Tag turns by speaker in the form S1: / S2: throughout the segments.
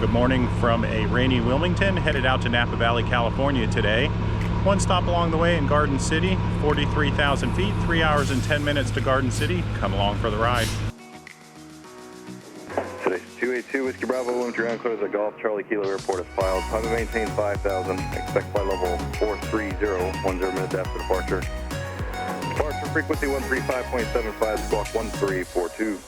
S1: Good morning from a rainy Wilmington, headed out to Napa Valley, California today. One stop along the way in Garden City, 43,000 feet, 3 hours and 10 minutes to Garden City. Come along for the ride.
S2: Today's 282 Whiskey Bravo, Wilmington ground clears at Golf Charlie Kilo Airport as filed. Time to maintain 5,000. Expect flight level 430, 10 minutes after departure. Departure frequency 135.75, squawk 1342.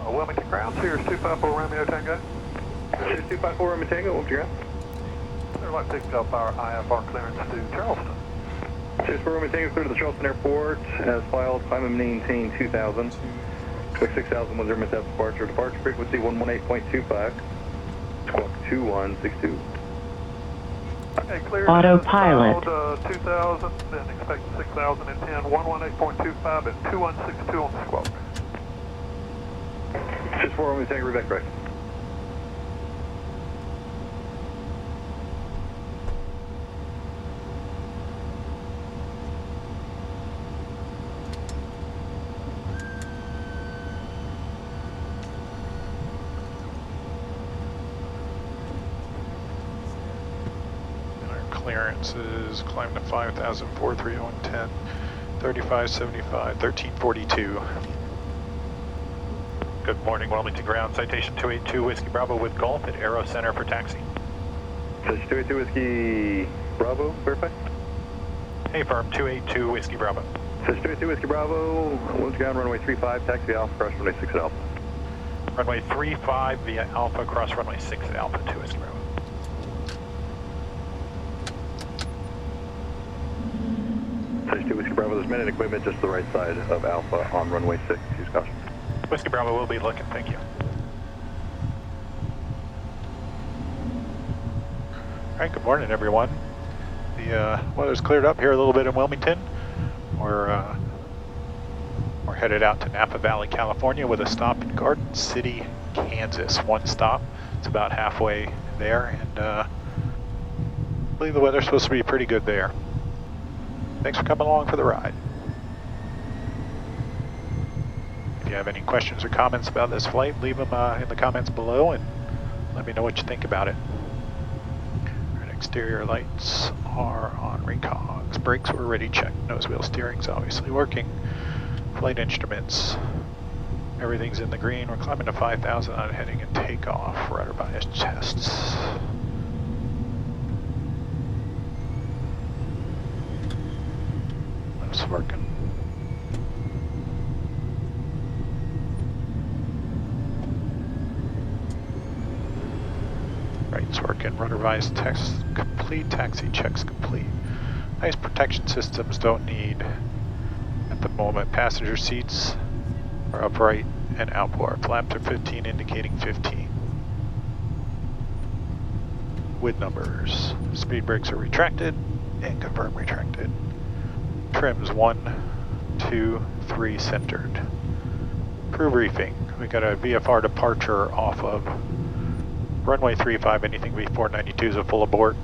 S3: Wilmington ground, Sears 254 Romeo Tango.
S2: Sears 254 Romeo Tango, Wilmington ground.
S3: I'd like to pick up our IFR clearance to Charleston.
S2: Sears 4 Romeo Tango, clear to the Charleston Airport as filed. Climb and maintain 2,000. Expect 6,000, 10 minutes after departure. Departure frequency 118.25. Squawk 2162.
S3: Okay, clear.
S4: Autopilot.
S3: 2,000, then expect 6,010, 118.25 and 2162 on the squawk.
S2: Just 4 Romeo Tango, reback right.
S5: Clearances climb to 5,000, 43110, 3575, 1342.
S1: Good morning, Wilmington ground. Citation 282 Whiskey Bravo with Golf at Aero Center for taxi.
S2: Citation 282 Whiskey Bravo, verify.
S1: Hey, firm 282 Whiskey Bravo.
S2: Citation 282 Whiskey Bravo, Wilmington ground, runway 35, taxi Alpha, cross runway 6 at Alpha.
S1: Runway 35 via Alpha, cross runway 6 at Alpha 2 Whiskey Bravo.
S2: Citation 2 Whiskey Bravo, there's men and equipment just to the right side of Alpha on runway 6. Use caution.
S1: Whiskey Bravo will be looking, thank you.
S5: All right, good morning, everyone. The weather's cleared up here a little bit in Wilmington. We're headed out to Napa Valley, California with a stop in Garden City, Kansas. One stop. It's about halfway there, and I believe the weather's supposed to be pretty good there. Thanks for coming along for the ride. If you have any questions or comments about this flight, leave them in the comments below and let me know what you think about it. Our exterior lights are on recogs. Brakes were already checked. Nose wheel steering's obviously working. Flight instruments, everything's in the green. We're climbing to 5,000 on heading and takeoff. Rudder bias tests. That's working. Right's working. Rudder bias test complete. Taxi checks complete. Nice protection systems, don't need at the moment. Passenger seats are upright and outboard. Flaps are 15, indicating 15. With numbers. Speed brakes are retracted and confirm retracted. Trims 1, 2, 3 centered. Crew briefing. We got a VFR departure off of runway 35. Anything before 92 is a full abort.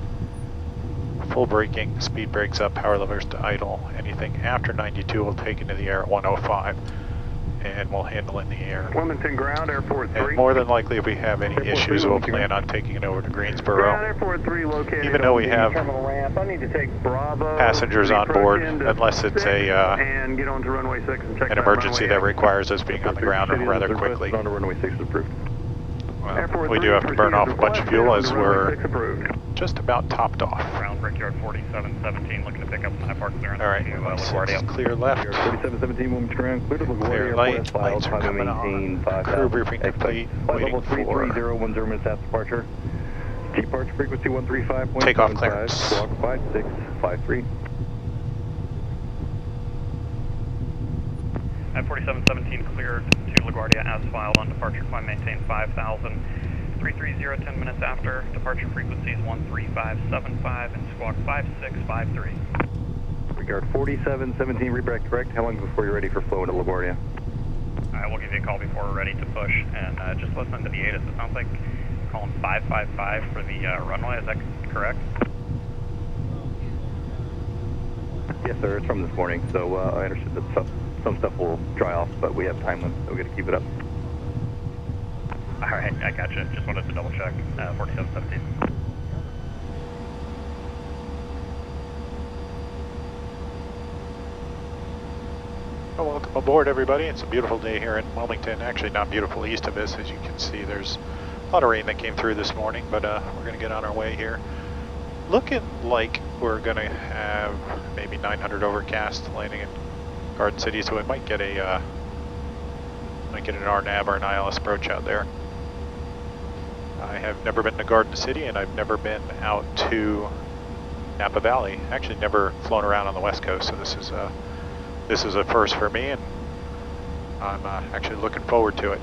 S5: Full braking, speed brakes up, power levers to idle. Anything after 92 will take into the air at 105. and we'll handle in the air.
S2: Wilmington ground, Airport 3.
S5: And more than likely, if we have any
S2: Airport
S5: issues,
S2: 3,
S5: we'll
S2: Wilmington.
S5: plan on taking it over to
S2: Ground,
S5: Greensboro.
S2: Airport 3 located
S5: Even though we
S2: on the
S5: have
S2: terminal ramp. I need to take Bravo.
S5: passengers on board,
S2: approach into
S5: unless it's
S2: 6 and get onto runway 6 and check
S5: an
S2: that
S5: emergency
S2: runway
S5: that requires us being on the ground rather quickly.
S2: On to runway 6 is approved.
S5: Well, we do have to burn off a bunch of fuel as we're just about topped off.
S4: Ground Brickyard 4717, looking to pick up my park clearance.
S5: All right,
S4: to
S5: LaGuardia. Clear left.
S2: 4717 Wilmington ground, clear to LaGuardia.
S5: Clear light, lights are coming on. Crew briefing complete, waiting
S2: level 330, 10 minutes after departure. Departure frequency 135.75.
S5: Takeoff clearance.
S2: Squawk 5653.
S4: At 4717 cleared to LaGuardia as filed on departure. Climb maintain 5000. 330, 10 minutes after. Departure frequencies 13575 and squawk 5653.
S2: Regard 4717, redirect correct. How long before you're ready for flow into LaGuardia?
S4: Alright, we'll give you a call before we're ready to push. And just listen to the ATIS. It sounds like calling 555 for the runway. Is that correct?
S2: Yes, sir. It's from this morning, so I understood that some stuff will dry off, but we have time limits, so we got to keep it up.
S4: Alright, I gotcha. Just wanted to double check. 4717.
S5: Well, welcome aboard, everybody. It's a beautiful day here in Wilmington. Actually, not beautiful east of us, as you can see. There's a lot of rain that came through this morning, but we're going to get on our way here. Looking like we're going to have maybe 900 overcast landing in Garden City, so we might get an RNAV or an ILS approach out there. I have never been to Garden City, and I've never been out to Napa Valley. Actually, never flown around on the West Coast, so this is a first for me, and I'm actually looking forward to it.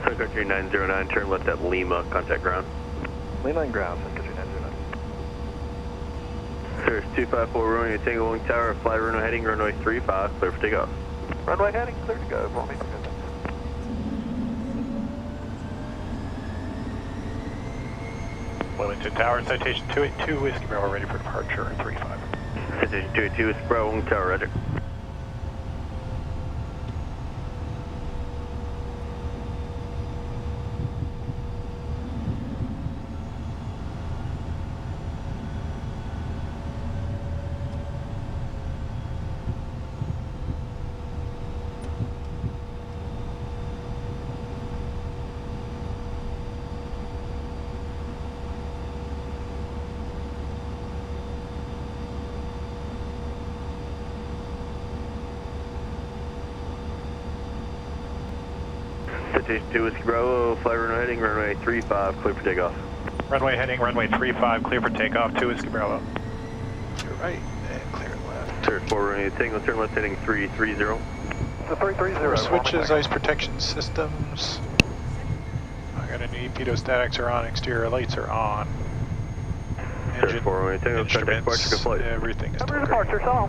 S2: Central 3909, turn left at Lima, contact ground.
S3: Lima and ground, Central 3909.
S2: Sir, 254 runway Tango Wing Tower, fly runway heading, runway 35, clear for takeoff.
S3: Runway heading, clear to go. Wilmington.
S5: Wilmington Tower, citation 282, Whiskey Bravo, ready for departure, 35.
S2: Citation 282, Whiskey Bravo, Wing Tower, roger. Citation 2 Whiskey Bravo, fly runway heading, runway 35, clear for takeoff.
S5: Runway heading, runway 35, clear for takeoff, 2 Whiskey Bravo. Clear right, and clear left.
S2: Sir, 4 runway Tango, turn left heading 330.
S3: The 330.
S5: Power switches, ice protection systems. I got any pedostatics are on, exterior lights are on.
S2: Sir, 4 runway Tango, contact departure to flight.
S5: Everything is
S3: Number
S5: still
S3: departure, so.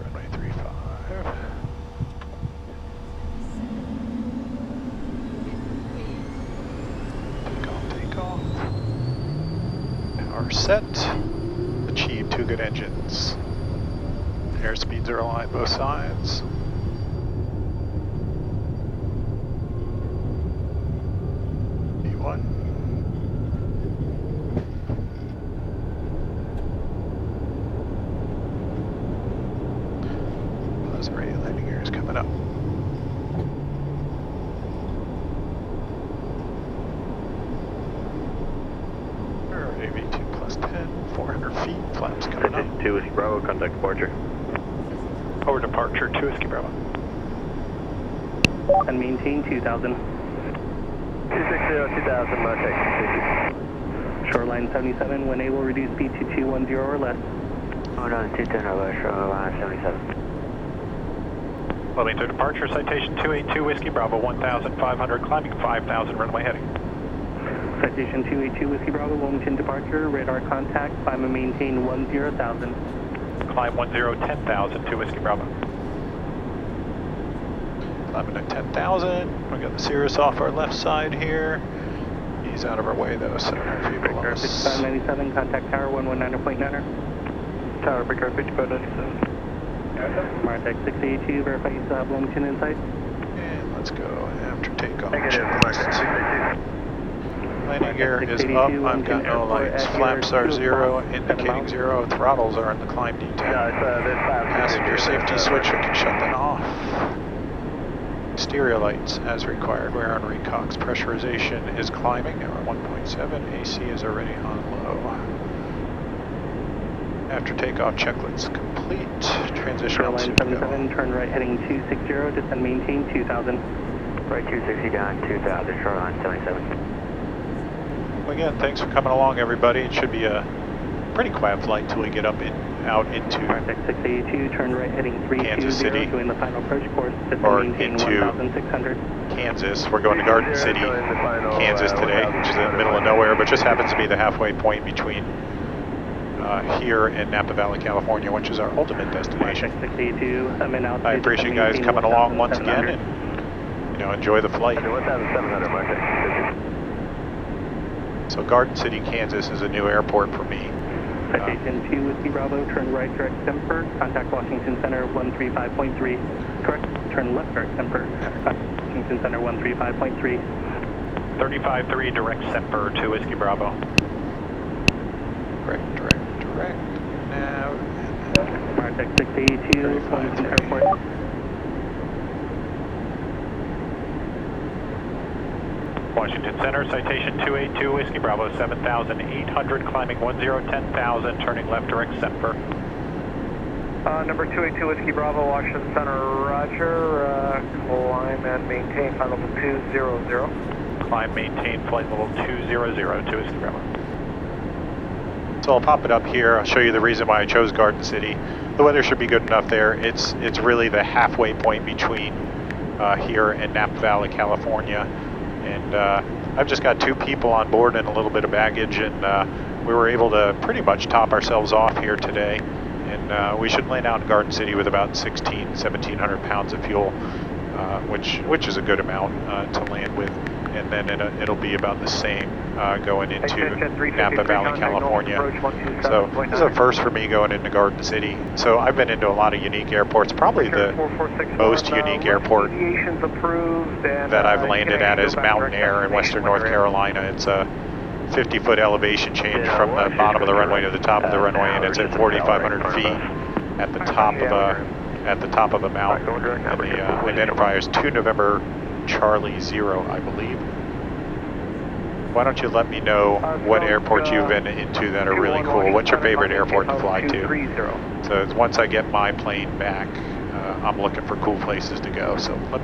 S5: Runway 35. Takeoff. Power set. Achieve 2 good engines. Airspeeds are aligned both sides. V1. Pleasant radio landing gear is coming up. AV2 plus 10, 400 feet, flaps coming up.
S2: Citation 2 Whiskey Bravo, contact departure.
S5: Over departure, 2 Whiskey Bravo.
S6: And maintain 2000.
S2: 260, 2000, take.
S6: Shoreline 77, when able, reduce speed to 210 or less.
S2: Oh no, 210 or less, shoreline 77.
S5: Wilmington departure, citation 282 Whiskey Bravo 1500, climbing 5000, runway heading.
S6: Citation 282 Whiskey Bravo, Wilmington departure, radar contact, climb and maintain 10,000.
S5: Climb 10,000 to Whiskey Bravo. Climbing at 10,000. We got the Cirrus off our left side here. He's out of our way though, so if you below us.
S6: 5597, contact tower 119.9er.
S3: Tower, Brickyard 5597.
S6: Martech 682, verify you still have Wilmington in sight.
S5: And let's go after takeoff.
S3: Negative, Martech 682.
S5: Landing gear is up, I've got no lights. Flaps are 0, indicating 0. Throttles are in the climb detail. Passenger safety switch, we can shut that off. Exterior lights as required. We're on recox. Pressurization is climbing. Now we're 1.7. AC is already on low. After takeoff, checklist complete. Transition
S6: Line
S5: to go.
S6: 77, turn right heading 260, descend maintain 2000.
S7: Right 260 down 2000, shoreline 77.
S5: Well, again, thanks for coming along, everybody. It should be a pretty quiet flight till we get out into
S6: Martech 682, turn right heading 320,
S5: Kansas City.
S6: join the final approach course, descend
S5: Or
S6: maintain
S5: into
S6: 1600.
S5: Kansas. We're going to Garden City, Kansas today, which is in the middle of nowhere, but just happens to be the halfway point between here in Napa Valley, California, which is our ultimate destination.
S6: Martech 682,
S5: I appreciate you guys coming along once again and enjoy the flight.
S2: 1,700, Martech.
S5: So Garden City, Kansas is a new airport for me.
S6: Citation 2 Whiskey Bravo, turn right direct Semper, contact Washington Center 135.3. Correct, turn left direct Semper, Washington Center 135.3.
S5: 35-3 direct Semper to Whiskey Bravo. Direct. Now.
S6: Martech 682, Wilmington Airport.
S5: Washington Center, citation 282 Whiskey Bravo 7,800, climbing 10,000, turning left direct Semper.
S3: Number 282 Whiskey Bravo, Washington Center, roger. Climb and maintain flight level 200.
S5: Climb, maintain flight level 200 to Whiskey Bravo. So I'll pop it up here. I'll show you the reason why I chose Garden City. The weather should be good enough there. It's really the halfway point between here and Napa Valley, California. And I've just got 2 people on board and a little bit of baggage, and we were able to pretty much top ourselves off here today. And we should land out in Garden City with about 1,700 pounds of fuel, which is a good amount to land with. And then it'll be about the same going into Napa Valley, California. So this is a first for me going into Garden City. So I've been into a lot of unique airports. Probably the most unique airport that I've landed at is Mountain Air in Western North Carolina. It's a 50-foot elevation change from the bottom of the runway to the top of the runway, and it's at 4,500 feet at the top of a mountain. And the identifier is 2 November Charlie 0, I believe. Why don't you let me know what airports you've been into that are really cool? What's your favorite airport to fly to? So once I get my plane back, I'm looking for cool places to go. So let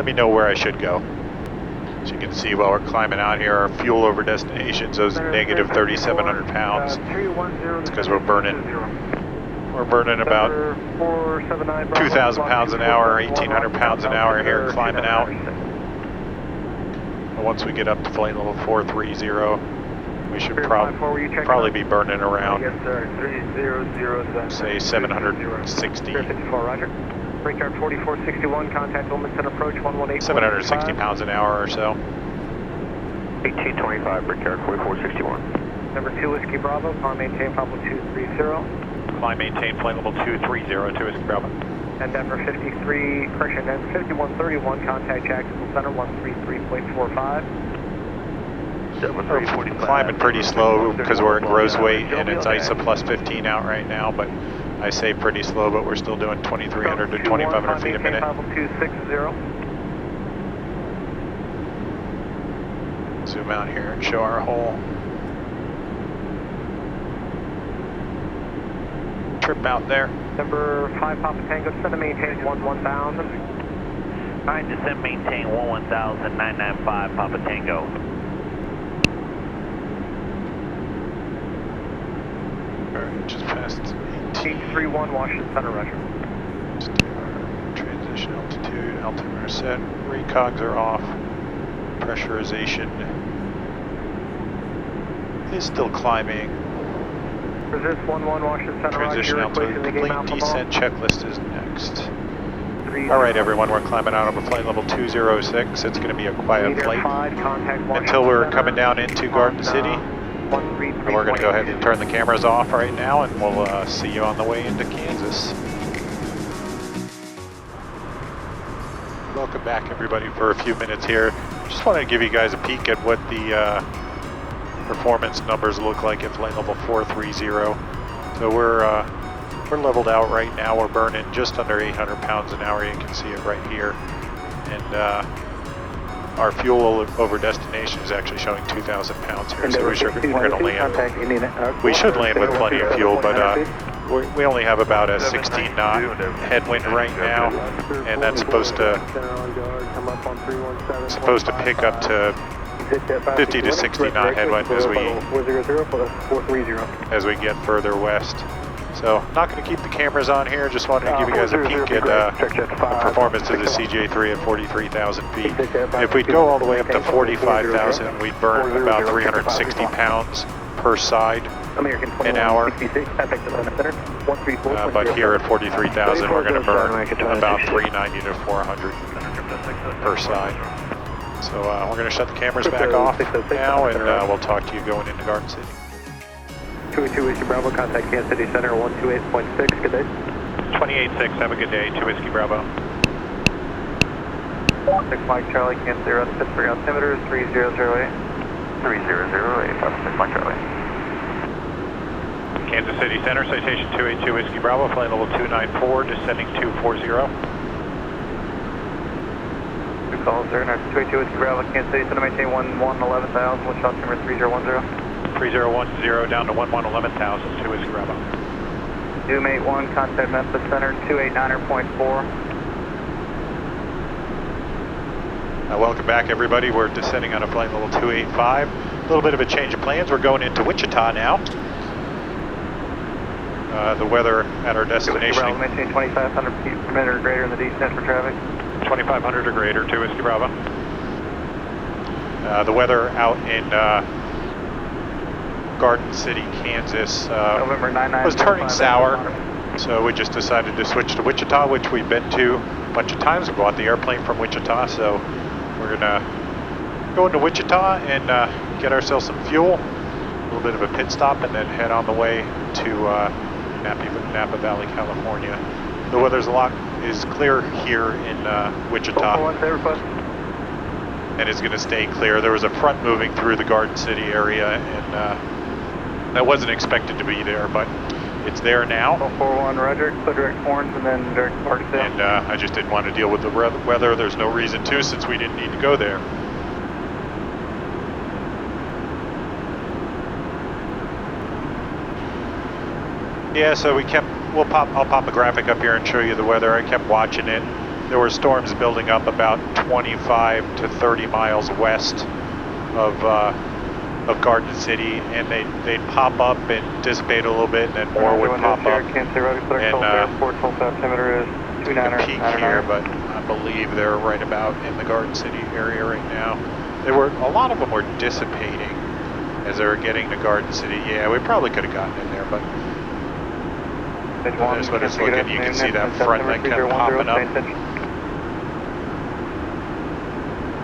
S5: me know where I should go. As you can see while we're climbing out here, our fuel over destinations is negative 3,700 pounds. It's because we're burning about 2,000 pounds an hour, 1,800 pounds an hour here climbing out. Once we get up to flight level 430, we should probably be burning around, say 760.
S3: Brickyard 4461, contact Wilmington approach 118.
S5: 760 pounds an hour or so.
S2: 1825, Brickyard 4461.
S3: Number 2 Whiskey Bravo, climb maintain flight level 230.
S5: Climb maintain flight level 230 to Whiskey Bravo.
S3: And Denver 5131, contact Jacksonville Center 133.45.
S5: We're climbing pretty slow because we're at gross weight and it's ISA plus 15 out right now, but I say pretty slow, but we're still doing 2,300 to 2,500 feet a minute.
S3: 260.
S5: Zoom out here and show our whole trip out there.
S3: Number 5 Papa Tango, descend and maintain 11000.
S7: Alright, descend maintain 11000, 995 Papa Tango.
S5: Alright, just past
S3: 831 Washington Center, roger.
S5: transition. Destination altitude, altimeter set, recogs are off, pressurization is still climbing.
S3: Resist 1-1, Washington Center,
S5: Transition
S3: Roger,
S5: altitude
S3: requesting the game
S5: complete,
S3: Alpha
S5: descent checklist is next.
S3: 30.
S5: Alright everyone, we're climbing out of flight level 206. It's going to be a quiet
S3: Meter
S5: flight
S3: 5, contact Washington
S5: until we're
S3: Center
S5: coming down into Garden
S3: on,
S5: City.
S3: 133.
S5: And we're going to go ahead and turn the cameras off right now, and we'll see you on the way into Kansas. Welcome back everybody for a few minutes here. Just wanted to give you guys a peek at what the performance numbers look like at flight level 430. So we're leveled out right now. We're burning just under 800 pounds an hour. You can see it right here. And our fuel over destination is actually showing 2,000 pounds here. So we're going to land. We should land with plenty of fuel, but we only have about a 16 knot headwind right now, and that's supposed to pick up to 50 to 60 knot headwind as we get further west. So not going to keep the cameras on here, just wanted to give you guys a peek at the performance of the CJ3 at 43,000 feet. If we'd go all the way up to 45,000, we'd burn about 360 pounds per side an hour. But here at 43,000, we're going to burn about 390 to 400 per side. So we're going to shut the cameras back off now, and we'll talk to you going into Garden City.
S3: 282 Whiskey Bravo, contact Kansas City Center 128.6, good day.
S4: 28.6, have a good day, 2 Whiskey Bravo.
S3: 6 Mike Charlie, Kansas City, Pittsburgh altimeter 3008. 3008, 6 Mike Charlie.
S4: Kansas City Center, citation 282 Whiskey Bravo, flight level 294, descending 240.
S3: Good calls there, 282 Whiskey Bravo, Kansas City Center, maintain 11,000, Wichita altimeter 3010.
S4: 3010 down to 11,000, 2 Whiskey Bravo.
S3: Zoom 81, contact Memphis Center 289.4.
S5: Welcome back everybody. We're descending on a flight level 285. A little bit of a change of plans. We're going into Wichita now. The weather at our destination.
S3: Bravo, maintain 2,500 feet per minute or greater in the descent for traffic.
S4: 2,500 or greater, 2 Whiskey Bravo.
S5: The weather out in Garden City, Kansas was turning sour, so we just decided to switch to Wichita, which we've been to a bunch of times. We bought the airplane from Wichita, so we're gonna go into Wichita and get ourselves some fuel, a little bit of a pit stop, and then head on the way to Napa Valley, California. The weather's is clear here in Wichita, and it's going to stay clear. There was a front moving through the Garden City area, and that wasn't expected to be there, but it's there now.
S3: 41 Roger, clear direct horns and then direct Parksdale.
S5: And I just didn't want to deal with the weather. There's no reason to, since we didn't need to go there. Yeah, so I'll pop a graphic up here and show you the weather. I kept watching it. There were storms building up about 25 to 30 miles west of Garden City, and they'd pop up and dissipate a little bit, and then more would pop up. And a peak here, but I believe they're right about in the Garden City area right now. A lot of them were dissipating as they were getting to Garden City. Yeah, we probably could have gotten in there, but that's what it's looking. You can see that front that kept popping up.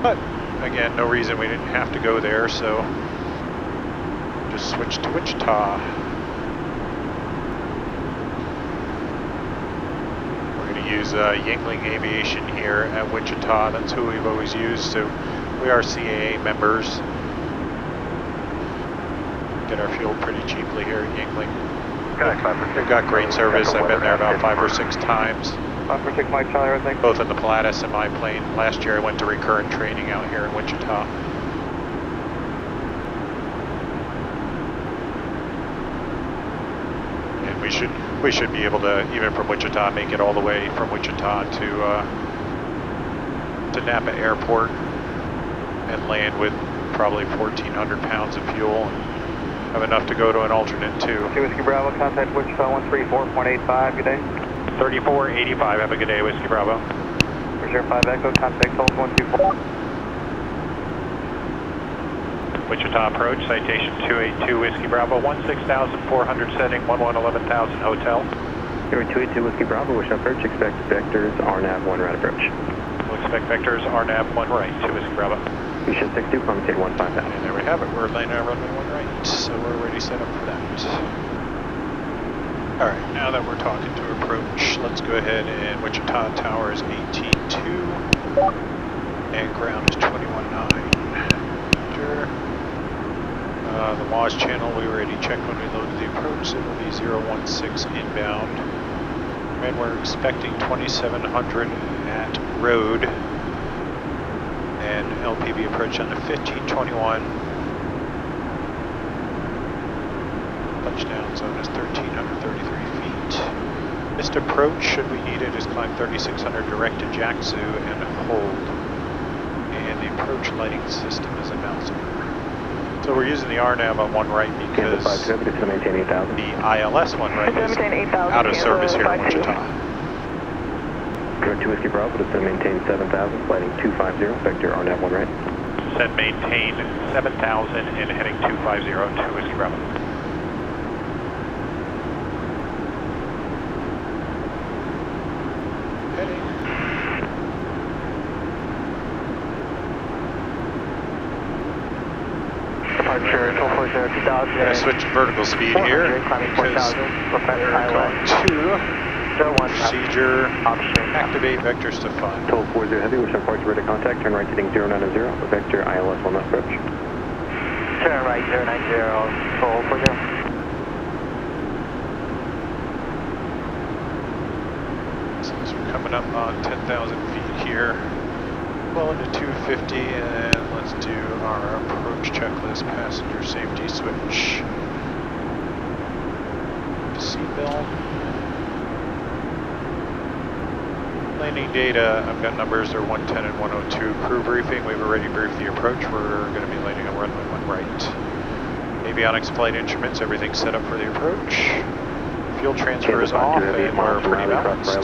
S5: But again, no reason we didn't have to go there, so just switch to Wichita. We're going to use Yingling Aviation here at Wichita. That's who we've always used, so we are CAA members. Get our fuel pretty cheaply here at Yingling. They've got great service. I've been there about 5 or 6 times.
S3: 546 Mike Charlie, I think.
S5: Both in the Pilatus and my plane. Last year I went to recurrent training out here in Wichita. And we should be able to, even from Wichita, make it all the way from Wichita to Napa Airport and land with probably 1,400 pounds of fuel. Have enough to go to an alternate too.
S3: 2 Whiskey Bravo, contact Wichita 134.85, good day.
S4: 3485, have a good day, Whiskey Bravo.
S3: 05 Echo, contact hold 124.
S5: Wichita approach, citation 282 Whiskey Bravo, 16,400 setting, 11,000 hotel.
S2: Air 282 Whiskey Bravo, Wichita approach, expect vectors RNAV 1 right approach.
S5: We'll expect vectors RNAV 1 right to Whiskey Bravo.
S2: Wichita 62, commentate 15,000.
S5: And there we have it, we're landing on runway 1 right, so we're already set up for that. Alright, now that we're talking to approach, let's go ahead and Wichita Tower is 18.2 and ground is 21.9. The WAS channel we already checked when we loaded the approach, so it'll be 016 inbound. And we're expecting 2700 at road. And LPB approach on the 1521. Touchdown zone is 1333 feet. Missed approach, should we need it, is climb 3600 direct to Jackson and hold. And the approach lighting system is a Mauser. So we're using the RNAV on 1 right because the ILS 1 right is out of service here in Wichita.
S2: Go to Whiskey Bravo, descend maintain 7,000, flighting 250, vector RNAV 1 right.
S5: Descend maintain 7,000 and heading 250 to Whiskey Bravo. Heading.
S3: Departure 1240 2000.
S5: I'm going to switch vertical speed here because we're going to procedure activate vectors to fund.
S2: 1240 Heavy, wish approach ready contact, turn right heading 090, vector ILS 1 left approach.
S3: Turn right 090, 1240.
S5: So as we're coming up on 10,000 feet here, well into 250, and let's do our approach checklist, passenger safety switch. Seatbelt. Landing data, I've got numbers, they're 110 and 102. Crew briefing, we've already briefed the approach. We're going to be landing on runway 1 right. Avionics flight instruments, everything's set up for the approach. Fuel transfer is off and we're pretty balanced.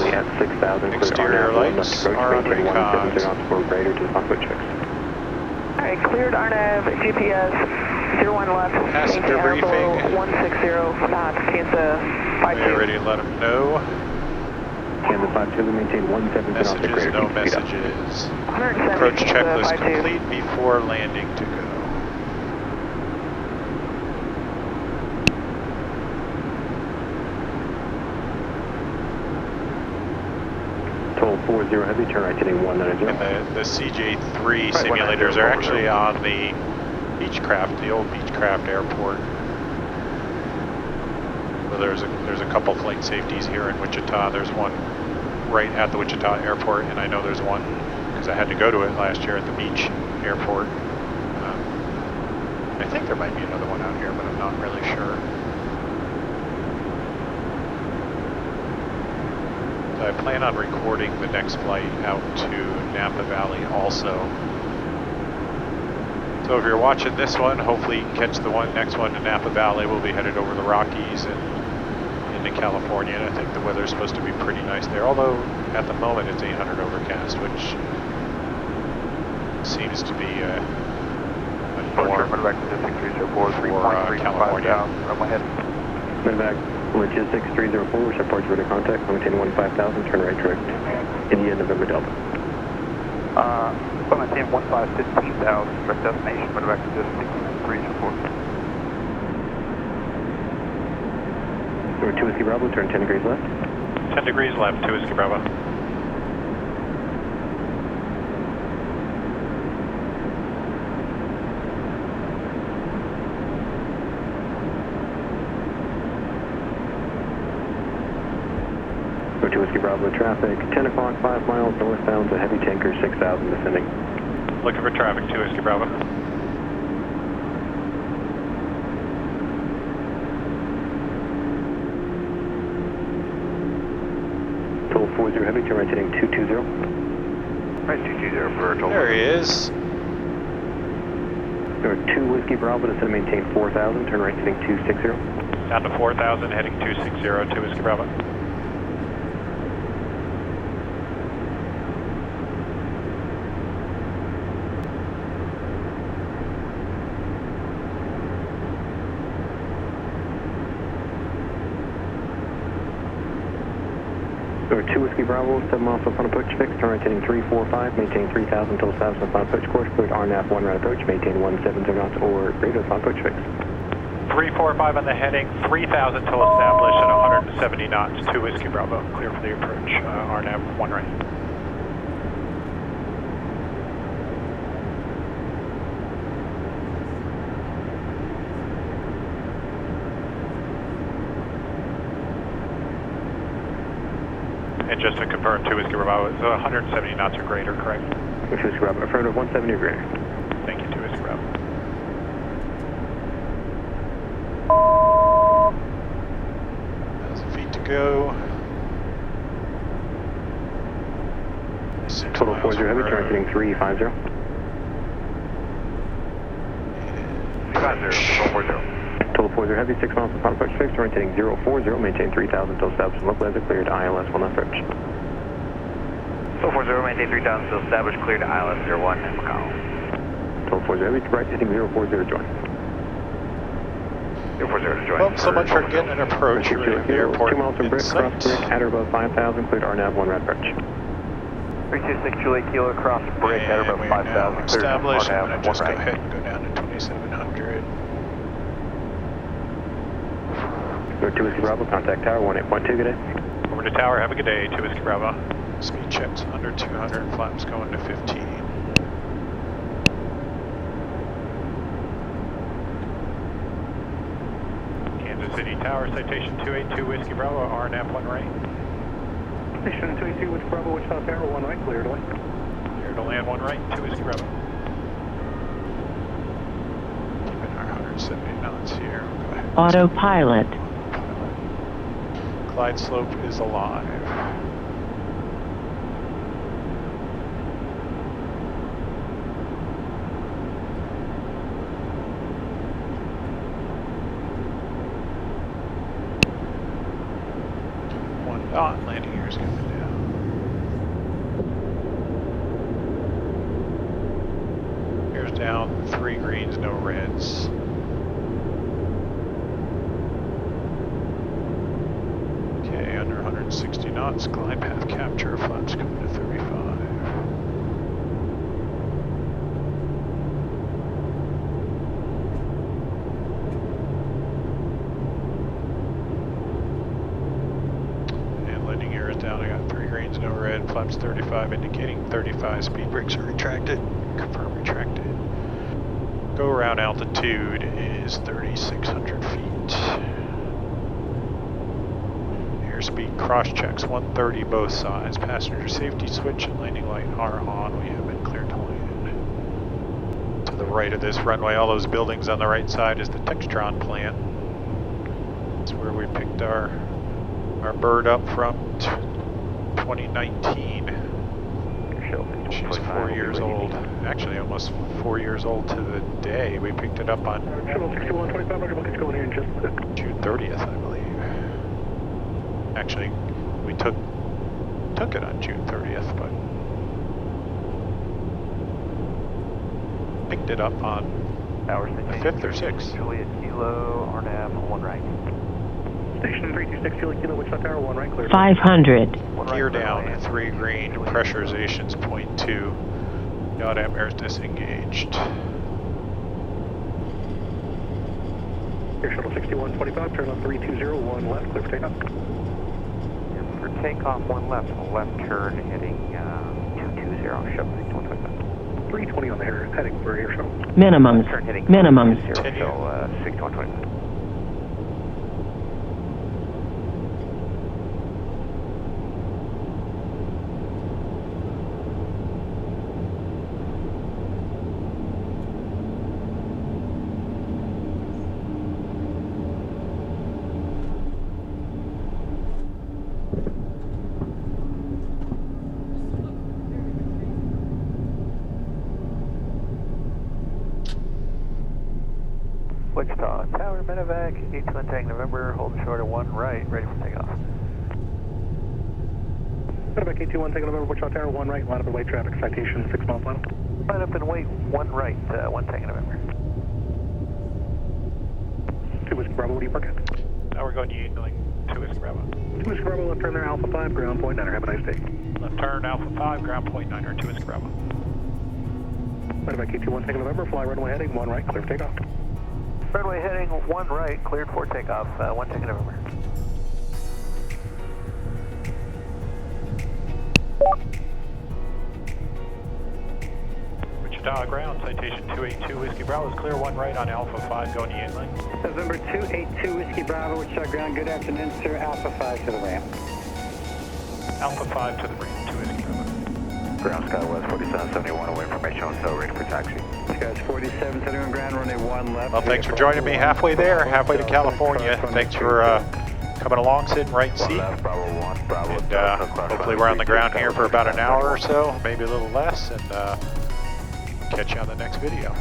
S5: Exterior lights are on recon.
S8: Alright, cleared RNAV, GPS, 01 left.
S5: Passenger briefing.
S8: 160 knots, Kansas 52.
S5: We already let them know.
S2: Kansas 52, maintain 170
S5: Messages, no messages. Approach checklist complete before landing to go.
S2: 1240 Heavy, turn right heading 190.
S5: And the CJ3 simulators are actually on the Beechcraft, the old Beechcraft airport. So there's a couple flight safeties here in Wichita. There's one right at the Wichita airport, and I know there's one because I had to go to it last year at the Beach airport. I think there might be another one out here, but I'm not really sure. I plan on recording the next flight out to Napa Valley also. So if you're watching this one, hopefully you can catch the next one to Napa Valley. We'll be headed over the Rockies and into California, and I think the weather's supposed to be pretty nice there. Although at the moment it's 800 overcast, which seems to be a norm for California.
S2: Logistics 304, wish approach ready contact, maintain 15,000, turn right direct, India, November Delta.
S3: Maintain 15,000, direct destination, but back to distance 304.
S2: Number 2 Whiskey Bravo, turn 10 degrees left.
S5: 10 degrees left, 2 Whiskey Bravo.
S2: Number 2 Whiskey Bravo, traffic, 10 o'clock, 5 miles northbound to heavy tanker 6,000 descending.
S5: Looking for traffic, 2 Whiskey Bravo.
S2: 1240 Heavy, turn right heading 220.
S3: Right, 220 for a total.
S5: There he is.
S2: Number 2 Whiskey Bravo, descend maintain 4,000, turn right heading 260.
S5: Down to 4,000, heading 260, 2 Whiskey Bravo.
S7: Whiskey Bravo, 7 miles to front approach fix, turn right heading 345, maintain 3,000 till establishment upon approach course, cleared RNAV 1 right approach, maintain 170 knots or greater upon approach fix.
S5: 345 on the heading, 3,000 till established at 170 knots, 2 Whiskey Bravo, clear for the approach, RNAV 1 right. And just to confirm, 2 Whiskey Bravo, it's 170 knots or greater, correct?
S7: 2 Whiskey Bravo, affirmative, 170 or greater.
S5: Thank you, 2 Whiskey Bravo. 1,000 feet to go.
S7: Total 40 heavy, turn right heading 350.
S2: 350,
S7: Total 40 heavy, 6 miles to front approach fix, turn right heading 040, maintain 3,000 till establishment local as cleared ILS 1 left approach.
S3: Total 40, maintain 3,000 till established, cleared ILS 01 Napa County.
S7: Total 40 heavy, right heading 040 join.
S3: 040 to join.
S5: Well, so much for getting an approach here at the airport.
S7: 2 miles from
S5: in
S7: Brick,
S5: sight.
S7: cross Brick, at or above 5,000, cleared RNAV 1 right approach.
S3: 326 Juliet Kilo across Brick, at or
S5: And
S3: above
S5: we are now
S3: 5,000, cleared
S5: established. I'm going
S3: RNAV
S5: to
S3: 1
S5: just go
S3: right.
S5: ahead and go down to 2,700.
S7: Go 2 Whiskey Bravo, contact tower 18.2, good day.
S5: Over to tower, have a good day, 2 Whiskey Bravo. Speed checks under 200, flaps going to 15. Kansas City Tower, citation 282 Whiskey Bravo, RNAV 1 right.
S6: Station 282 Whiskey Bravo, Wichita Tower, 1 right, clear to land.
S5: Clear to land 1 right, 2 Whiskey Bravo. Keeping our 170 knots here. Go ahead.
S9: Autopilot.
S5: Glide slope is alive. One dot, landing gear is coming down. Here's down, 3 greens, no reds. Okay, under 160 knots, glide path capture, flaps coming to 35. And landing gear is down, I got 3 greens, no red, flaps 35, indicating 35, speed brakes are retracted, confirm retracted. Go around altitude is 3,600 feet. Airspeed cross checks 130 both sides. Passenger safety switch and landing light are on. We have been cleared to land. To the right of this runway, all those buildings on the right side is the Textron plant. It's where we picked our bird up from 2019. She's 4 years old. Actually, almost 4 years old to the day. We picked it up on June 30th, I believe. Actually, we took it on June 30th, but picked it up on the 5th or 6th.
S3: Juliet Kilo, RNAV 1 right.
S6: Station 326 Juliet Kilo, Wichita Tower, 1 right, clear.
S9: 500.
S5: Gear down, 3 green, pressurization's 0.2. Yacht air is disengaged.
S6: Air Shuttle 6125, turn left 3201 left, clear for takeoff.
S3: For takeoff, 1 left, turn heading 220, shuttle 6125.
S6: 320 on the heading for Air Shuttle.
S9: Minimums.
S3: Turn heading
S9: Minimums.
S3: 220, shuttle 6125. Wichita Tower, Medevac, 81 Tank November, holding short of 1 right, ready for takeoff.
S6: Medevac 821, Tank November, Wichita Tower, 1 right, line up and wait traffic, citation 6 mile final.
S3: Line up and wait, 1 right, 1 Tank November.
S6: 2 Whiskey Bravo, what do you park at?
S5: Now we're going to Yingling to 2 Whiskey Bravo.
S6: 2 Whiskey Bravo, left turn there, Alpha 5, ground point 9er. Have a nice day.
S5: Left turn, Alpha 5, ground point 9er, 2 Whiskey Bravo.
S6: Right by KT 1 Tango November, fly runway heading 1 right, clear for takeoff.
S3: Runway heading 1 right, cleared for takeoff, 1 Tango November.
S5: Wichita ground, citation 282 Whiskey Bravo is clear 1 right on Alpha 5 going to Yingling.
S9: November 282 Whiskey Bravo, Wichita ground, good afternoon, sir. Alpha 5 to the ramp.
S5: Alpha 5 to the ramp, 2 Whiskey Bravo.
S2: Ground Skywest 4771, away information on cell ready for taxi.
S9: Skies 4771 ground, runway 1 left.
S5: Well, thanks for joining me halfway there, halfway to California. Thanks for coming along, sitting right in seat. And hopefully we're on the ground here for about an hour or so, maybe a little less, and catch you on the next video.